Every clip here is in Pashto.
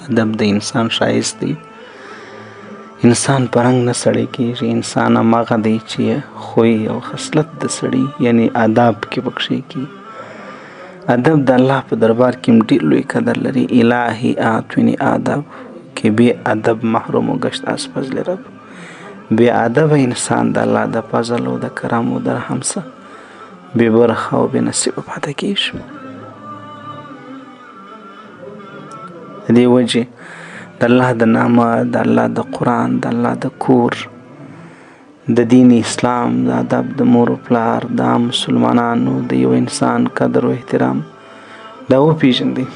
ادب د انسان ښایست دی. انسان په رنګ نه سړی کېږي، انسان هماغه دی چې خوی او خصلت د سړي یعنی آداب کې پکښې کي. ادب د الله په دربار کې هم ډېر لوی قدر لري. الهی اعطنی آداب که بی ادب محروم و گشت از فضل رب. بی ادب انسان د الله د فضل او د کرم او د رحم څخه بې برخه او بې نصیبه پاتې کېږي. د دې وجې د الله د نامه، د الله د قرآن، د الله د کور، د دین اسلام، د ادب د مور و پلار، د عام مسلمانانو د یو انسان قدر و احترام دا وپېژندئ،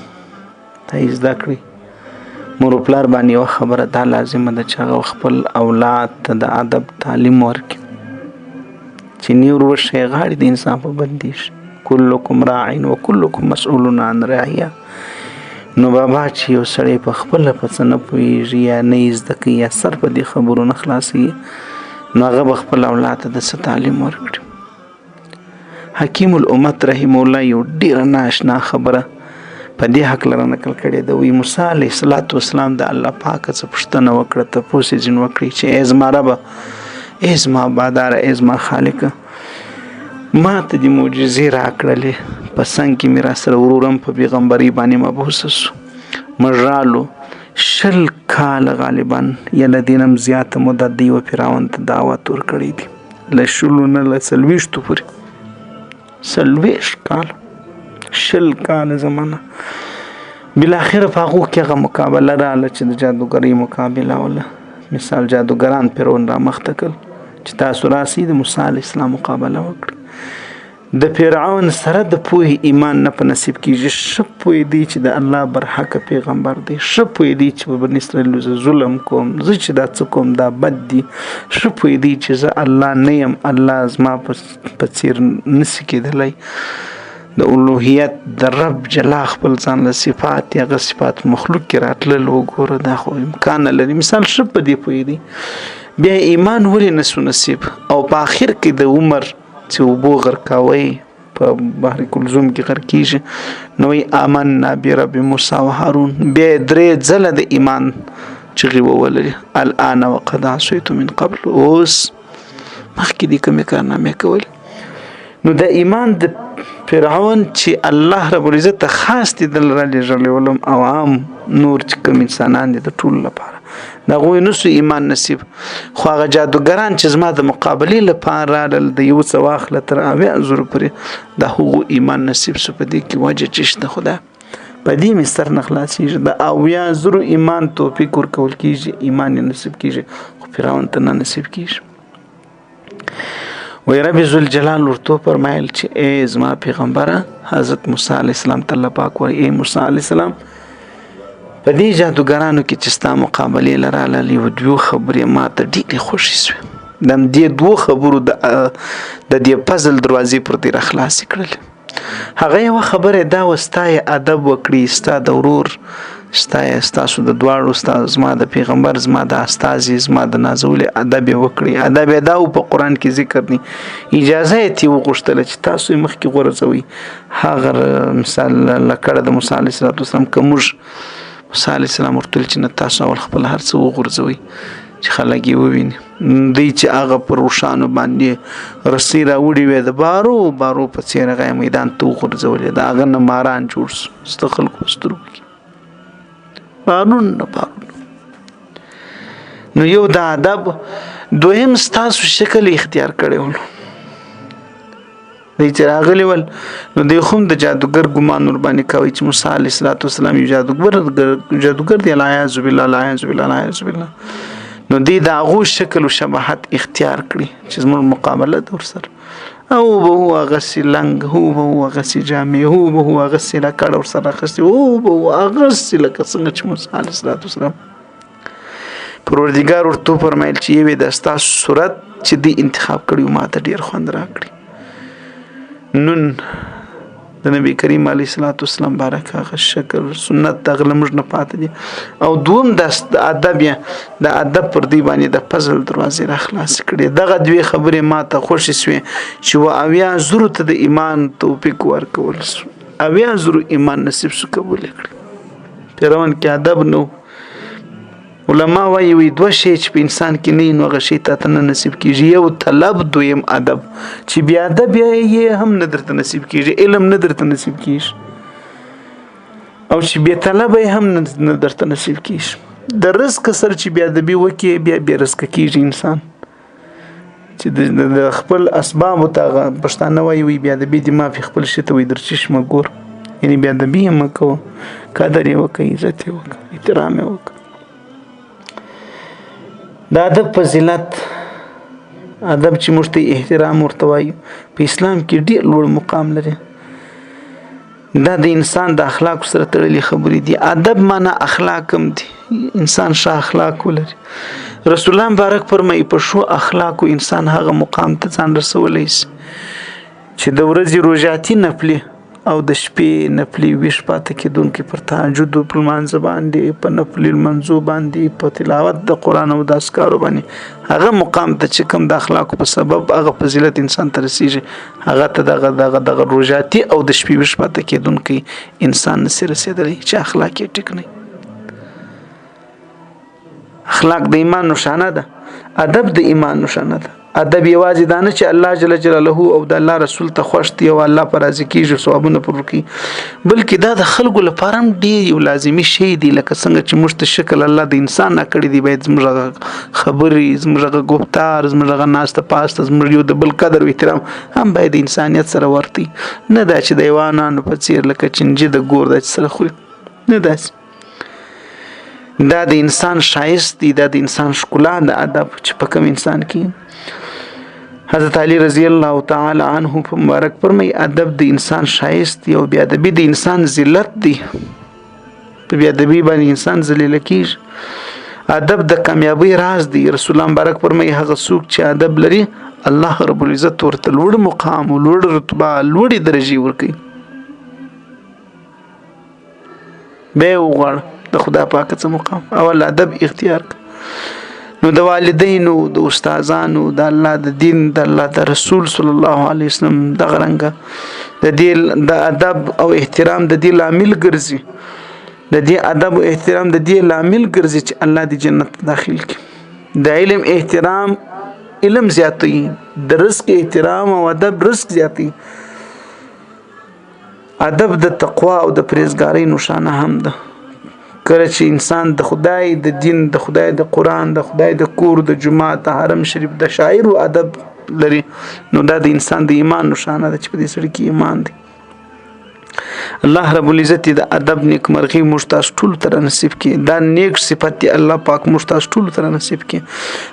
دا یې زده کړئ. مور و پلار باندې یوه خبره دا لازمه ده چې هغه خپل اولاد ته د ادب تعلیم ورکړي چې نی ور وښیي غاړې د انسان په بندي شي. کلکم راع و کلکم مسئول عن رعیه. نو بابا چې یو سړی په خپله په څه نه پوهېږي یا نه یې زده کوي یا سر په دې خبرو نه خلاصوي، نو هغه به خپل اولاد ته د څه تعلیم ورکړي. حکیم الامت رحمه الله یو ډېره نااشنا خبره په دې هکله رانقل کړې ده. وایي موسی علیه السلام د الله پاکه څه پوښتنه وکړه، تپوس یې ځینې وکړي چې ای زما ربه، ای زما باداره، ای زما خالقه، ما ته دې معجزې راکړلې، په څنګ کې مې را سره ورورم په پیغمبري باندې مبعوثه سو، موږ رالو 20 کاله غالبا یا له دې نه هم زیاته موده د یوه فرعون ته دعوت ورکړی دي، له 20 نه له 40 پورې 40 کاله 20 کاله زمانه. بالاخره په هغو کې هغه مقابله راغله چې د جادوګرۍ مقابله وله. مثال جادوګران فرعون را مخته کړل چې تاسو راسئ د موسی علیه السلام مقابله وکړئ. د فرعون سره د پوهې ایمان نه په نصیب کېږي. ښه پوهېدی چې د الله برحقه پیغمبر دی، ښه پوهېدی چې په بني اسرائیلو زه ظلم کوم، زه چې دا څه کوم دا بد دي، ښه پوهېدی چې زه الله نه یم، الله زما په څیر نسي کېدلی. د الوهیت د رب جلا خپل ځان له صفات یا هغه صفات مخلوق کې راتلل وګوره، دا خو امکان نه لري. مثال ښه په دې پوهېدی، بیا ایمان ولې نسو نصیب، او په آخر کې د عمر چې اوبو غرقاوی په بحر کلزوم کې غرق کېږي، نو وایي آمنا برب موسی و هارون، بیا 3 ځله د ایمان چغې وولري، الان وقد عصیت من قبل، اوس مخکې دې کومې کارنامې کولې. نو د ایمان د فرعون چې الله رب العزت ته خاص دي دل را لېږلی ولم، او عام نور چې کوم انسانان دي د ټولو لپاره د هغوی نسو ایمان نصیب. خو هغه جادوګران چې زما د مقابلې لپاره راغلل د یو څه واخله تر 80,000 پورې، د هغو ایمان نصیب سو. په دې کې وجه چې شته خو ده په دې مې سر نه خلاصېږي. د 80,000 ایمان توفیق ورکول کېږي، ایمان یې نصیب کېږي، خو فرعون ته نه نصیب کېږي. وی رب ذوالجلال ورته فرمایل چې ای زما پیغمبره، حضرت موسی علیه السلام ته الله پاک وایي ای موسی علیه السلام، په دې جادوګرانو کې چې ستا مقابلې له راغلل، یو 2 خبرې ما ته ډېرې خوښې سوې. د دې 2 خبرو د دې پزل دروازې پر دې را خلاصې کړلې. هغه یوه خبره دا وه، ستا یې ادب وکړي، ستا د ورور، ستاسو د دواړو، ستا زما د پیغمبر، زما د استازي، زما د نازولې ادب یې وکړي. ادب یې دا و په قرآن کې ذکر دی، اجازه یې ترې وغوښتله چې تاسو یې مخکې غورځوئ. هغه مثال لکړه د موسی علیه السلام، که موږ موسی علیه السلام ورته چې نه تاسو اول خپل هر څه وغورځوئ چې خلک یې وویني. دوی چې هغه پر روښانو باندې رسۍ راوړې وې د بارو په څېر هغه یې میدان ته وغورځولې، د هغه نه ماران جوړ سو ستا خلکو په سترګو کې بارون نه بارون. نو یو د ادب، دویم ستاسو شکل اختیار کړی ولو دی چې راغلی ول، نو دی خو د جادوګر ګمان ور باندې کوي چې موسی علیه السلام یو جادوګر دی، العیاذ بالله العیاذ بالله العیاذ بالله. نو دی د هغو شکل و شباهت اختیار کړي چې زموږ مقابله ده ورسره، او به هو هغسې لنګ، هو به هو هغسې جامې، هو به هو هغسې لکړه ورسره اخیستې، هو به هو هغسې لکه څنګه چې موسی علیه السلام. پروردګار ورته فرمایل چې یوې د ستاسو صورت چې دی انتخاب کړی ما ته ډېر خوند راکړي. نن د نبی کریم علیه السلام بارک هغه شکل سنت دغه موږ نه پاتې دي. او دوم د ادب د ادب پر دی باندې د فضل دروازې را خلاص کړي. دغه 2 خبرې ما ته خوښې سوې چې 80,000 ته د ایمان توفیق ورکول سو، 80,000 ایمان نصیب سو، قبول کړي. فرعون کې ادب نو. علما وایي دوه شی چې په انسان کې نه نو هغه شی ته نه نصیب کیږي، یو طلب، دویم ادب. چې بیا ادب یې هم نه درته نصیب کیږي، علم نه درته نصیب کیږي، او چې بیا طلب یې هم نه درته نصیب کیږي. د رزق سره چې بیا ادبي وکړي بیا بې رزقه کیږي انسان. چې د خپل اسباب ته پښتانه وایي بیا ادبي دي مافي خپل شي ته وایي در چشمه ګور، یعنی بیا ادبي یې مه کوه، قدر یې وکړه، عزت یې وکړه، احترام یې وکړه. د ادب فضیلت، ادب چې موږ ته احترام ورته وایو په اسلام کې ډېر لوړ مقام لري. دا د انسان د اخلاق سره تړلې خبرې دي. ادب معنا اخلاق هم دي، انسان ښه اخلاق ولري. رسول الله مبارک فرمایي په ښو اخلاقو انسان هغه مقام ته ځان رسولی شي چې د ورځې روژاتي نفلي او د شپې نفلي ویش پاتې کېدونکي پر تهجد په لمانځه باندې، په نفلي لمانځو باندې، په تلاوت د قرآن او د اذکارو باندې هغه مقام ته چې کوم د اخلاقو په سبب هغه فضیلت انسان ته رسیږي، هغه ته دغه روژاتي او د شپې ویش پاتې کېدونکي انسان نشي رسېدلی چې اخلاق یې ټیک نه. اخلاق د ایمان نشانه ده، ادب د ایمان نشانه ده. ادب یوازې دا نه چې الله جل جلاله او د الله رسول ته خوښ دي او الله پر راضي کیږي ثوابونه پر ورکوي، بلکې دا د خلکو لپاره هم ډېر یو لازمي شی دی. لکه څنګه چې موږ ته شکل الله د انسان نه کړی دی، باید زموږ خبرې، زموږ گفتار، زموږ ناسته پاسته، زموږ یو د بل قدر او احترام هم باید د انسانیت سره ورته، نه دا چې د حیوانانو په څیر لکه چنجي د ګور د سره خوري، نه داسې. دا د انسان شایست دی، دا د انسان ښکلا د ادب چې په کوم انسان کې. حضرت علی رضی الله تعالی عنه په مبارک فرمایي ادب د انسان شایست دی او بیا ادبي د انسان ذلت دی. په بیا ادبي باندې انسان ذلیل کیږي. ادب د کامیابی راز دی. رسول الله مبارک فرمایي هغه څوک چې ادب لري الله رب العزت ورته لوړ مقام او لوړ رتبه، لوړې درجه ورکوي. به وغواړه د خدا پاک څخه مقام، اول ادب اختیار کړه. نو د والدینو، د استادانو، د الله د دین، د الله د رسول صلی الله علیه وسلم د غرنګ د دې د ادب او احترام د دې لامل ګرځي، د دې ادب او احترام د دې لامل ګرځي چې الله دې جنت داخل کړي. د علم احترام علم زیاتوي، د رزق احترام او ادب رزق زیاتوي. ادب د تقوا او د پرهیزګارۍ نشانه هم ده. کله چې انسان د خدای د دین، د خدای د قرآن، د خدای د کور، د جماعت، د حرم شریف، د شاعر او ادب لري، نو دا د انسان د ایمان نشانه ده چې په دې سړي کې ایمان دی. الله رب العزت د ادب نیکمرغي موږ تاسو ټول ته نصیب کړي. دا نیک صفت دی الله پاک موږ تاسو ټول ته نصیب کړي.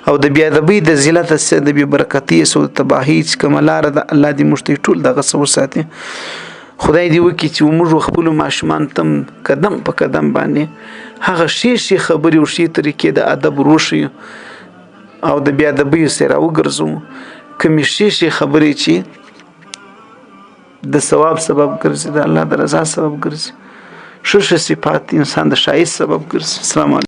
او د بیا ادبي د ذلت د بې برکتي او تباهي چې کومه لار ده الله دې موږ ټول دغه څه وساتي. خدای دې وکړي چې موږ خپل ماشومان تم قدم په قدم باندې هغه شي خبرې او شي طریقې د ادب روشي او د بیا ادبي سره وګرځو. کوم شي خبرې چې د ثواب سبب ګرځي، د الله د رضا سبب ګرځي، ښه صفات انسان د شایست سبب ګرځي. السلام علیکم.